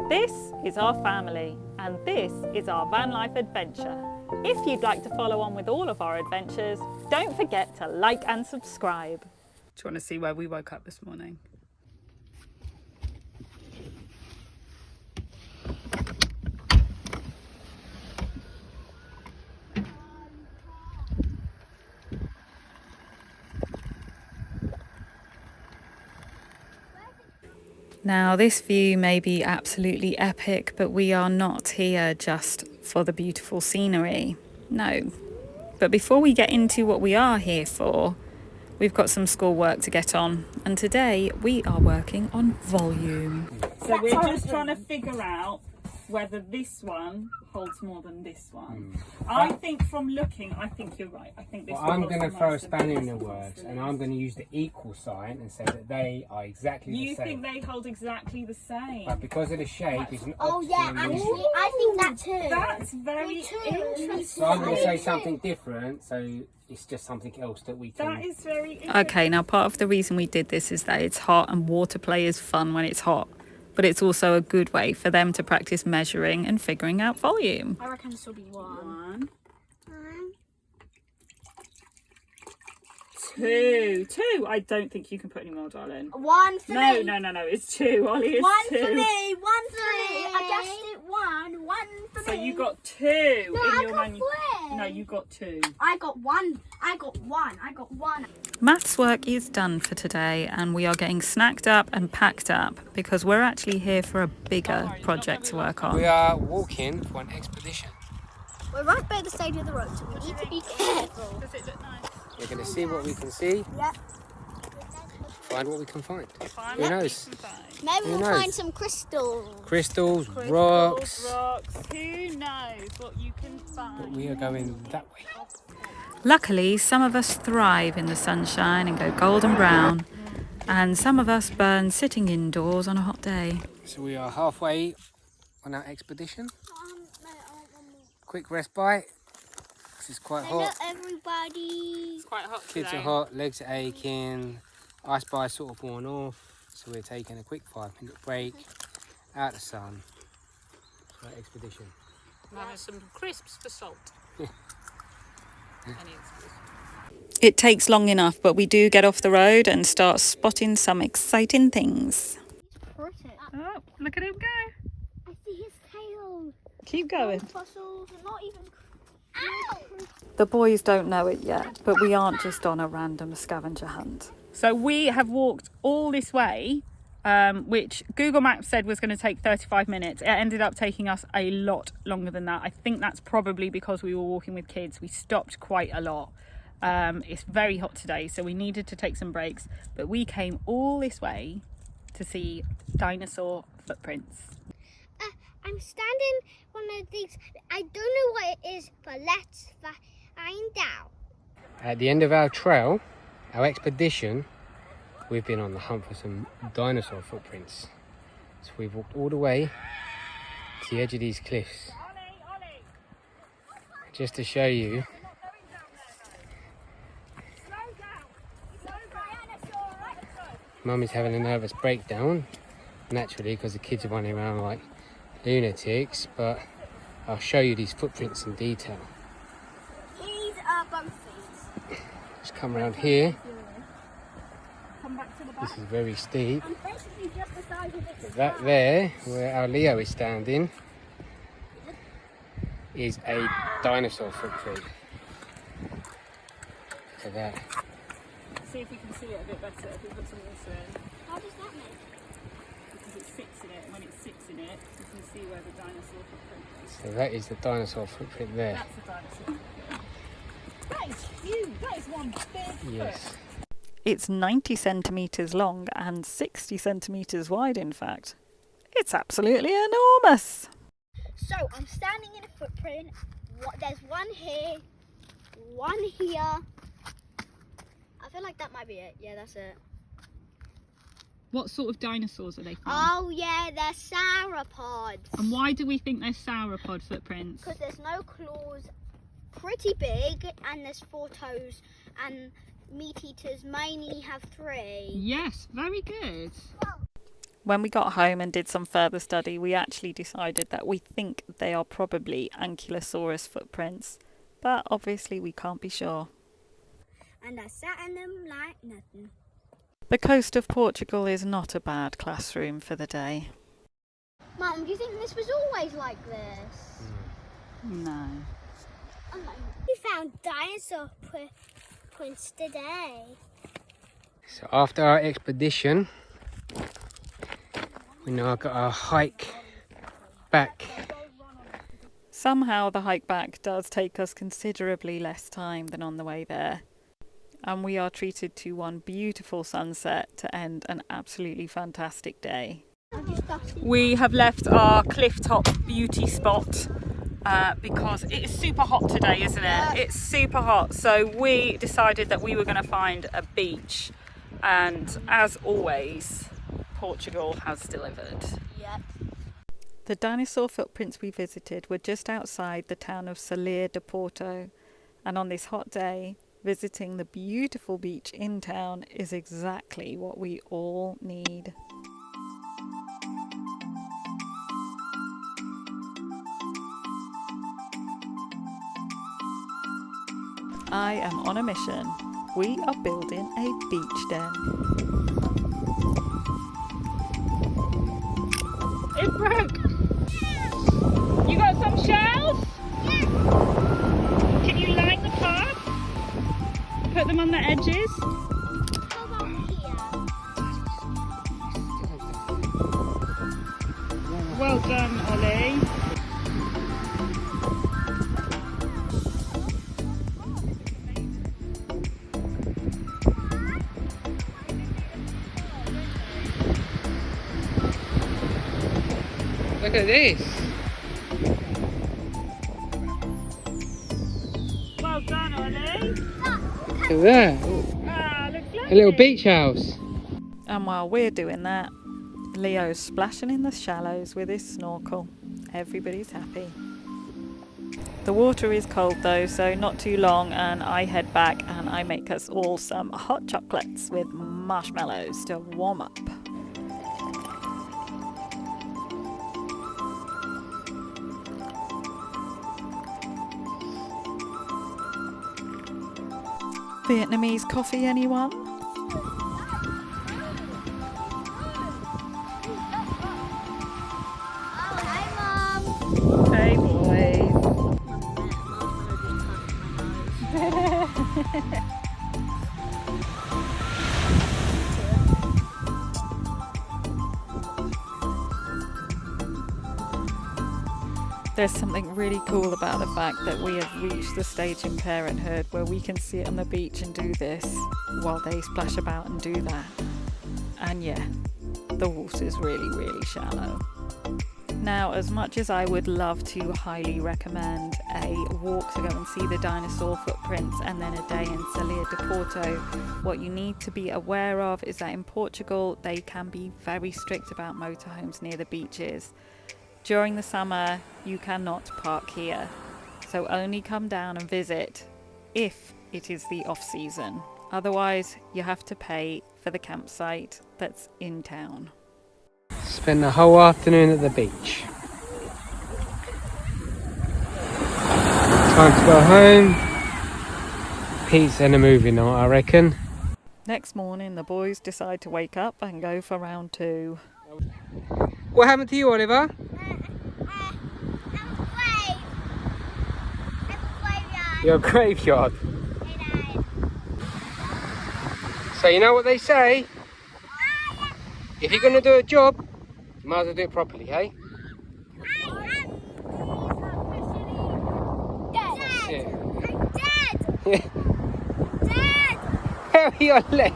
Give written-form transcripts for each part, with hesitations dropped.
This is our family, and this is our van life adventure. If you'd like to follow on with all of our adventures, don't forget to like and subscribe. Do you want to see where we woke up this morning? Now, this view may be absolutely epic, but we are not here just for the beautiful scenery. No. But before we get into what we are here for, we've got some schoolwork to get on. And today we are working on volume. So we're just trying to figure out whether this one holds more than this one. I think from looking, I think you're right. I think this one. I'm going to throw a spanner in the works, and I'm going to use the equal sign and say that they are exactly the same. You think they hold exactly the same? But because of the shape, it's an Oh yeah, actually, I think that too. That's very interesting. So I'm going to say something different, so it's just something else that we can... That is very interesting. Okay, now part of the reason we did this is that it's hot and water play is fun when it's hot. But it's also a good way for them to practice measuring and figuring out volume. I reckon this will be one. Two. I don't think you can put any more, darling. One for me. No. It's two. Ollie, it's one two. For me. One for me. I guessed it one. One for me. So you got two in your got manual. three. No, you got two. I got one. I got one. Maths work is done for today, and we are getting snacked up and packed up because we're actually here for a bigger project to work on. We are walking for an expedition. We're right by the side of the road, so we need to be careful. Does it look nice? We're going to see what we can see, Yep. find what we can find. Find Who what knows? you can find. Maybe Who we'll knows? find some crystals. Crystals, Crystals, rocks. Who knows what you can But find? we are going that way. Luckily, some of us thrive in the sunshine and go golden brown, and some of us burn sitting indoors on a hot day. So we are halfway on our expedition. No, I want one more. Quick respite. This is quite Hello, hot. everybody. It's quite hot Kids today. are hot, legs are aching, ice bar sort of worn off, so we're taking a quick 5-minute break out the sun for our expedition. I'm having some crisps for salt. It takes long enough, but we do get off the road and start spotting some exciting things. Oh, look at him go. I see his tail. Keep going. Fossils, and not even. Ow! The boys don't know it yet, but we aren't just on a random scavenger hunt. So we have walked all this way, which Google Maps said was going to take 35 minutes. It ended up taking us a lot longer than that. I think that's probably because we were walking with kids. We stopped quite a lot. It's very hot today, so we needed to take some breaks. But we came all this way to see dinosaur footprints. I'm standing one of these. I don't know what it is, but let's find out. At the end of our trail, our expedition, we've been on the hunt for some dinosaur footprints. So we've walked all the way to the edge of these cliffs. Just to show you. Mummy's having a nervous breakdown, naturally, because the kids are running around like lunatics, but I'll show you these footprints in detail. These are both these. Just come around here. Come back to the This is very steep. I'm basically just the size of this. That there, where our Leo is standing, is a dinosaur footprint. Look at that. See if we can see it a bit better if we put some water in. How does that make? Because it sits in it, and when it sits in it, you can see where the dinosaur footprint is. So that is the dinosaur footprint there. That's a dinosaur footprint. That is huge. That is one big Yes. foot. It's 90 centimetres long and 60 centimetres wide, in fact. It's absolutely enormous. So I'm standing in a footprint. There's one here, one here. I feel like that might be it. Yeah, that's it. What sort of dinosaurs are they from? Oh yeah, they're sauropods. And why do we think they're sauropod footprints? Because there's no claws, pretty big, and there's 4 toes, and meat eaters mainly have 3. Yes, very good. When we got home and did some further study, we actually decided that we think they are probably ankylosaurus footprints, but obviously we can't be sure. And I sat in them like nothing. The coast of Portugal is not a bad classroom for the day. Mum, do you think this was always like this? No. We found dinosaur prints today. So after our expedition, we now got our hike back. Somehow the hike back does take us considerably less time than on the way there. And we are treated to one beautiful sunset to end an absolutely fantastic day. We have left our cliff top beauty spot because it is super hot today, isn't it? It's super hot. So we decided that we were going to find a beach. And as always, Portugal has delivered. Yep. The dinosaur footprints we visited were just outside the town of Salir Do Porto. And on this hot day, visiting the beautiful beach in town is exactly what we all need. I am on a mission. We are building a beach den. It broke! You got some shells? Can you line the path? Put them on the edges? How about here? Well done, Ollie. Look at this. Well done, Ollie. Look at that. Ah, looks lovely. A little beach house. And while we're doing that, Leo's splashing in the shallows with his snorkel. Everybody's happy. The water is cold though, so not too long, and I head back and I make us all some hot chocolates with marshmallows to warm up. Vietnamese coffee, anyone? Oh, hi, Mum. Hey boys. There's something really cool about the fact that we have reached the stage in parenthood where we can sit on the beach and do this while they splash about and do that. And yeah, the water's really, really shallow. Now, as much as I would love to highly recommend a walk to go and see the dinosaur footprints and then a day in Salir Do Porto, what you need to be aware of is that in Portugal they can be very strict about motorhomes near the beaches. During the summer, you cannot park here, so only come down and visit if it is the off-season. Otherwise, you have to pay for the campsite that's in town. Spend the whole afternoon at the beach. Time to go home. Pizza and a movie night, I reckon. Next morning, the boys decide to wake up and go for round 2. What happened to you, Oliver? Your graveyard. So you know what they say? If you're going to do a job, you might as well do it properly, hey? That's it. Dad! Dad! How are your legs?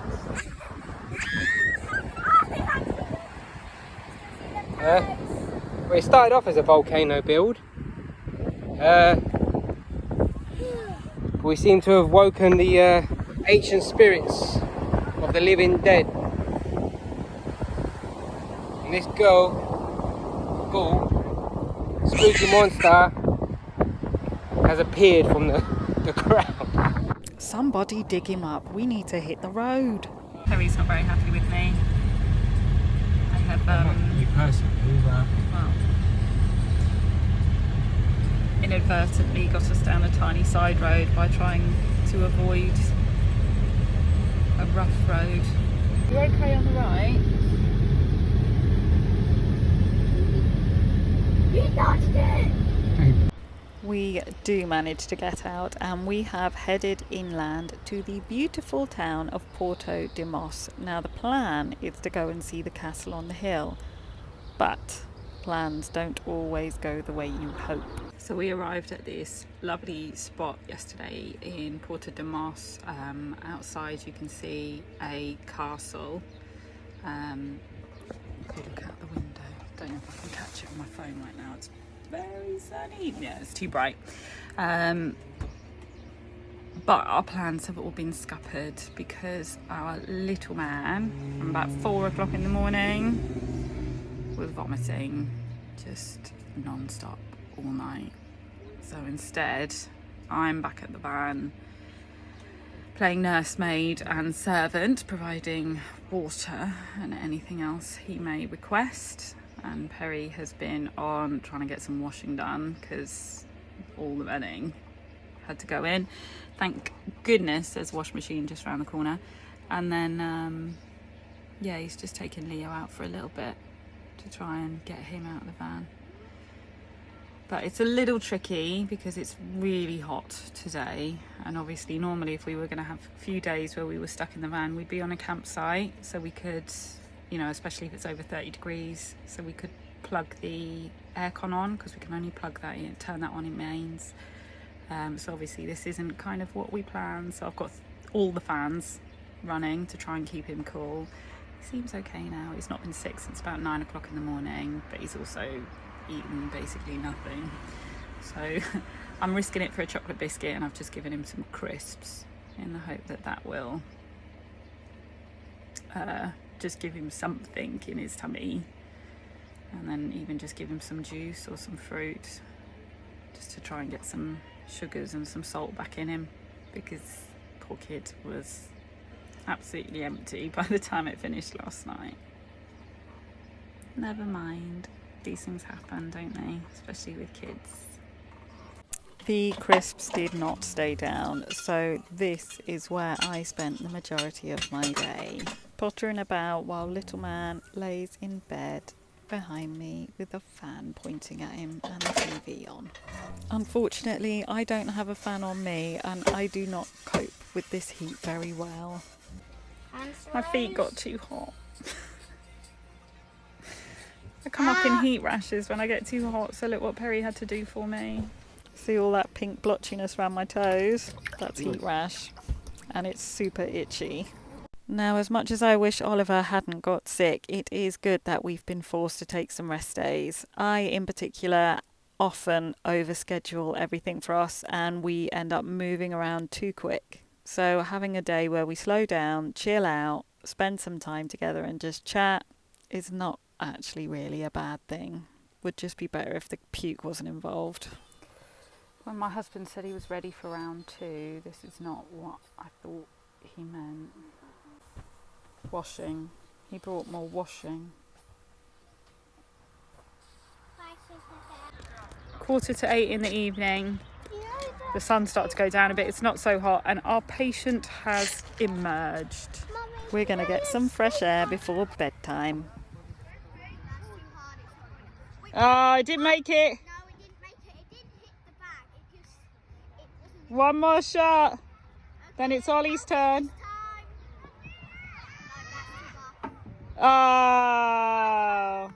Well, it started off as a volcano build. We seem to have woken the ancient spirits of the living dead. And this ghoul, spooky monster, has appeared from the ground. Somebody dig him up. We need to hit the road. Harry's not very happy with me. I have me personally, but well, inadvertently got us down a tiny side road by trying to avoid a rough road. You okay on the right? You dodged it! We do manage to get out, and we have headed inland to the beautiful town of Porto De Mos. Now the plan is to go and see the castle on the hill, but plans don't always go the way you hope. So we arrived at this lovely spot yesterday in Porto De Mos. Outside you can see a castle. If you look out the window, don't know if I can catch it on my phone right now. It's very sunny. Yeah, it's too bright. But our plans have all been scuppered because our little man, from about 4 o'clock in the morning, was vomiting just non-stop all night. So instead, I'm back at the van playing nursemaid and servant, providing water and anything else he may request. And Perry has been on trying to get some washing done because all the bedding had to go in. Thank goodness there's a wash machine just around the corner. And then yeah, he's just taken Leo out for a little bit to try and get him out of the van. But it's a little tricky because it's really hot today, and obviously normally if we were going to have a few days where we were stuck in the van, we'd be on a campsite, so we could, you know, especially if it's over 30 degrees, so we could plug the aircon on, because we can only plug that in, turn that on in mains. So obviously this isn't kind of what we planned, so I've got all the fans running to try and keep him cool. He seems okay now. He's not been sick since about 9 o'clock in the morning, but he's also eaten basically nothing. So I'm risking it for a chocolate biscuit, and I've just given him some crisps in the hope that that will just give him something in his tummy, and then even just give him some juice or some fruit just to try and get some sugars and some salt back in him, because poor kid was absolutely empty by the time it finished last night. Never mind, these things happen, don't they, especially with kids. The crisps did not stay down, so this is where I spent the majority of my day, pottering about while little man lays in bed behind me with a fan pointing at him and the TV on. Unfortunately, I don't have a fan on me, and I do not cope with this heat very well. My feet got too hot. I come up in heat rashes when I get too hot, so look what Perry had to do for me. See all that pink blotchiness around my toes? That's heat rash, and it's super itchy. Now, as much as I wish Oliver hadn't got sick, it is good that we've been forced to take some rest days. I, in particular, often overschedule everything for us, and we end up moving around too quick. So having a day where we slow down, chill out, spend some time together and just chat is not actually really a bad thing. Would just be better if the puke wasn't involved. When my husband said he was ready for round 2, this is not what I thought he meant. Washing. He brought more washing. 7:45 in the evening. The sun started to go down a bit. It's not so hot, and our patient has emerged. We're going to get some fresh air before bedtime. Oh, I didn't make it. No, it didn't make it. It didn't hit the bag. It wasn't. One more shot. Okay, Then it's Ollie's turn. time. Oh.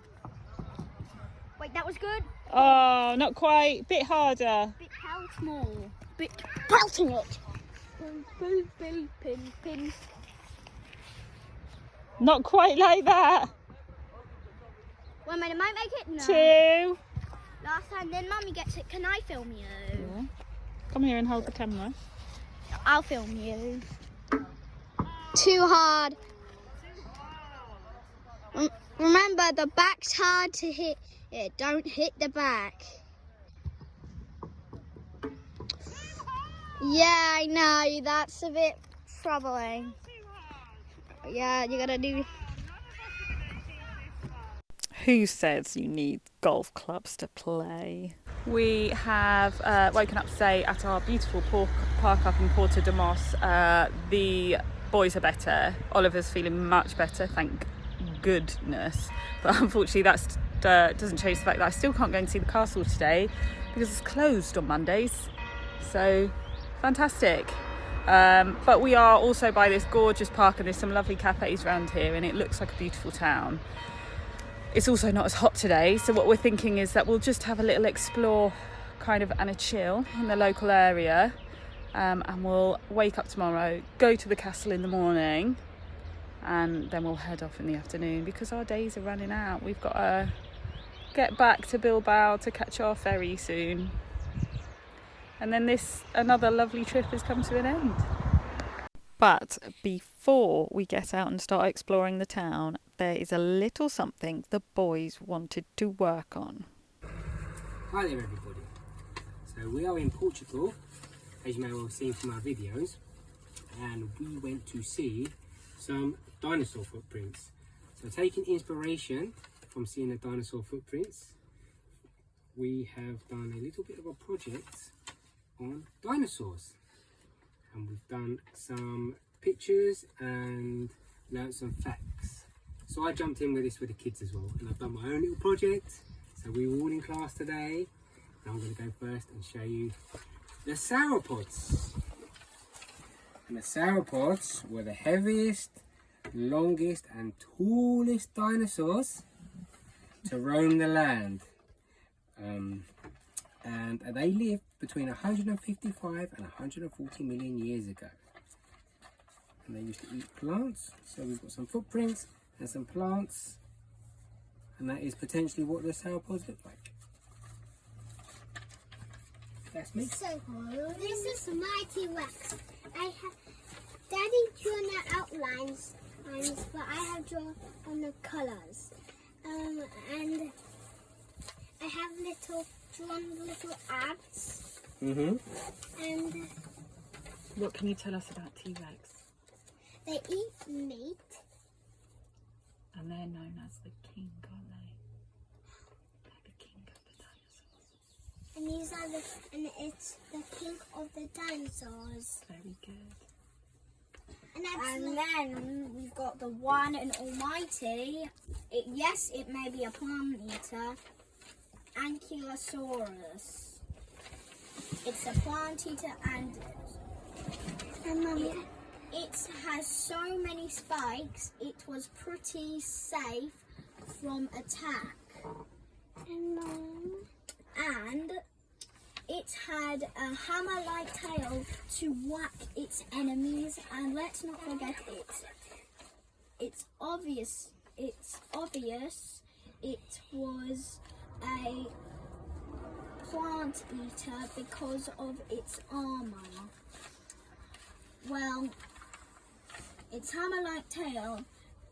Wait, that was good. Oh, not quite. Bit harder. Bit pout more. Bit pelting it. Pin. Not quite like that. 1 minute, might make it. No. 2. Last time, then Mummy gets it. Can I film you? Yeah. Come here and hold the camera. I'll film you. Too hard. Remember, the back's hard to hit. Don't hit the back. Yeah, I know. That's a bit troubling. Yeah, you gotta do. Who says you need golf clubs to play? We have woken up today at our beautiful park up in Porto De Mos. The boys are better. Oliver's feeling much better, thank goodness. But unfortunately that doesn't change the fact that I still can't go and see the castle today because it's closed on Mondays. So fantastic. But we are also by this gorgeous park and there's some lovely cafes around here and it looks like a beautiful town. It's also not as hot today, so what we're thinking is that we'll just have a little explore kind of and a chill in the local area, and we'll wake up tomorrow, go to the castle in the morning, and then we'll head off in the afternoon because our days are running out. We've got to get back to Bilbao to catch our ferry soon. And then another lovely trip has come to an end. But before we get out and start exploring the town, there is a little something the boys wanted to work on. Hi there everybody. So we are in Portugal, as you may well have seen from our videos, and we went to see some dinosaur footprints. So taking inspiration from seeing the dinosaur footprints, we have done a little bit of a project on dinosaurs. And we've done some pictures and learnt some facts. So I jumped in with this with the kids as well, and I've done my own little project. So we were all in class today, and I'm going to go first and show you the sauropods. And the sauropods were the heaviest, longest and tallest dinosaurs to roam the land. And they lived between 155 and 140 million years ago. And they used to eat plants, so we've got some footprints and some plants, and that is potentially what the sauropods look like. That's me. So, this is my T-Rex. Daddy drawn the outlines, but I have drawn on the colours. And I have drawn little abs. And What can you tell us about T-Rex? they eat meat. And they're known as the king, aren't they? They're the king of the dinosaurs. And it's the king of the dinosaurs. Very good. And then we've got the one and almighty. Yes, it may be a plant eater. Ankylosaurus. It's a plant eater and it has so many spikes. It was pretty safe from attack. And it had a hammer-like tail to whack its enemies. And let's not forget it's obvious it was a plant eater because of its armor. Well, its hammer-like tail,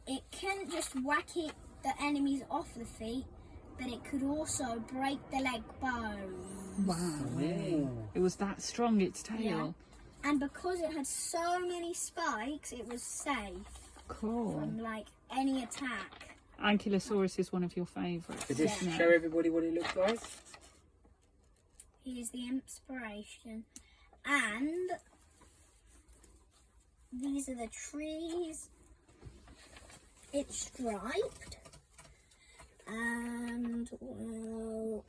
it can just whack the enemies off the feet, but it could also break the leg bone. Wow. It was that strong, its tail. Yeah. And because it had so many spikes, it was safe from any attack. Ankylosaurus is one of your favourites. So just show everybody what it looks like. Here's the inspiration. And these are the trees. It's striped. And, well,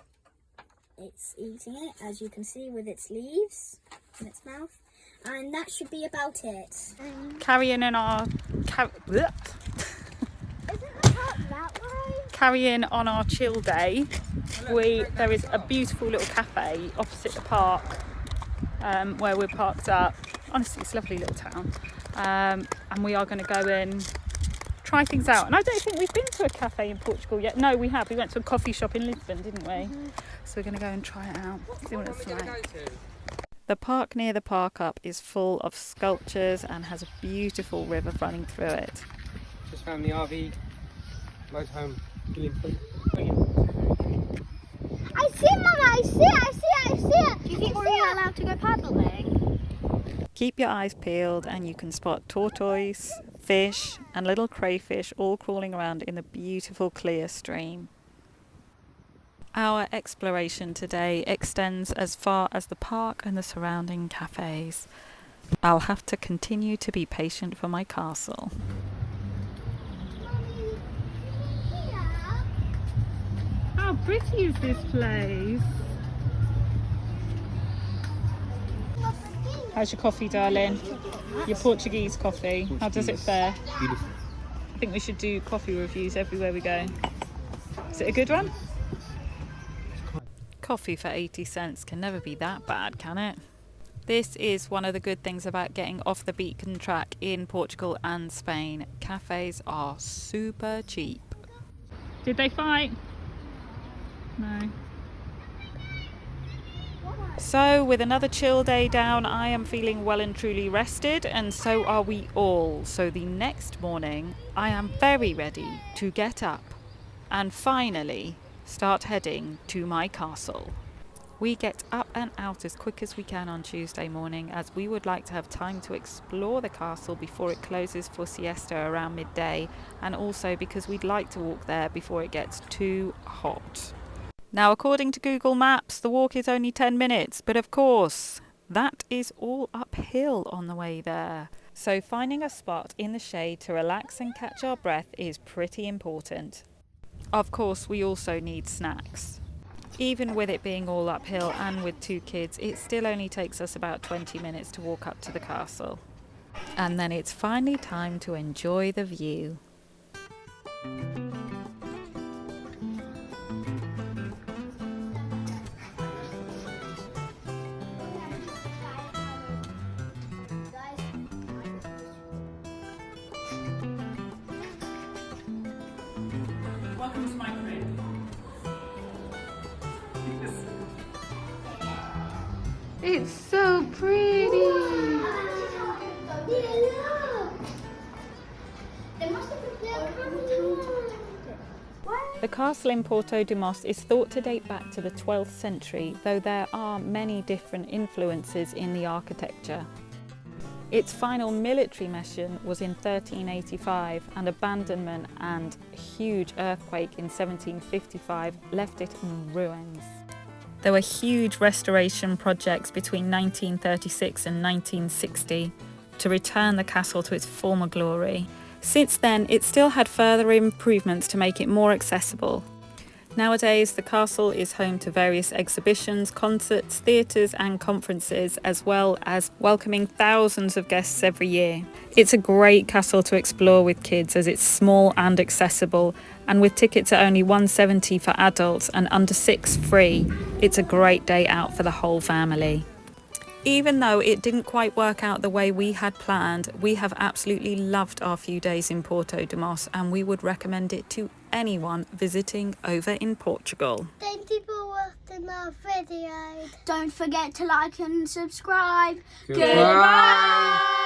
it's eating it, as you can see, with its leaves in its mouth. And that should be about it. Carrying on our Carrying on our chill day, there is a beautiful little cafe opposite the park where we're parked up. Honestly, it's a lovely little town, and we are going to go in, try things out. And I don't think we've been to a cafe in Portugal yet. No, we have. We went to a coffee shop in Lisbon, didn't we? So we're going to go and try it out, see what it's like. The park near the park up is full of sculptures and has a beautiful river running through it. Just found the RV motorhome. I see, Mama, I see it. Do you think we're allowed to go paddling? Keep your eyes peeled and you can spot tortoise, fish and little crayfish all crawling around in the beautiful clear stream. Our exploration today extends as far as the park and the surrounding cafes. I'll have to continue to be patient for my castle. How pretty is this place? How's your coffee, darling? Your Portuguese coffee. How does it fare? Beautiful. I think we should do coffee reviews everywhere we go. Is it a good one? Coffee for 80 cents can never be that bad, can it? This is one of the good things about getting off the beaten track in Portugal and Spain. Cafes are super cheap. Did they fight? No. So with another chill day down, I am feeling well and truly rested, and so are we all. So the next morning, I am very ready to get up and finally start heading to my castle. We get up and out as quick as we can on Tuesday morning, as we would like to have time to explore the castle before it closes for siesta around midday, and also because we'd like to walk there before it gets too hot. Now, according to Google Maps, the walk is only 10 minutes, but of course, that is all uphill on the way there. So finding a spot in the shade to relax and catch our breath is pretty important. Of course, we also need snacks. Even with it being all uphill and with 2 kids, it still only takes us about 20 minutes to walk up to the castle. And then it's finally time to enjoy the view. Welcome to my crib. It's so pretty. The castle in Porto De Mos is thought to date back to the 12th century, though there are many different influences in the architecture. Its final military mission was in 1385, and abandonment and huge earthquake in 1755 left it in ruins. There were huge restoration projects between 1936 and 1960 to return the castle to its former glory. Since then, it still had further improvements to make it more accessible. Nowadays, the castle is home to various exhibitions, concerts, theatres and conferences, as well as welcoming thousands of guests every year. It's a great castle to explore with kids, as it's small and accessible, and with tickets at only $1.70 for adults and under 6 free, it's a great day out for the whole family. Even though it didn't quite work out the way we had planned, we have absolutely loved our few days in Porto De Mos, and we would recommend it to anyone visiting over in Portugal. Thank you for watching our video. Don't forget to like and subscribe. Goodbye.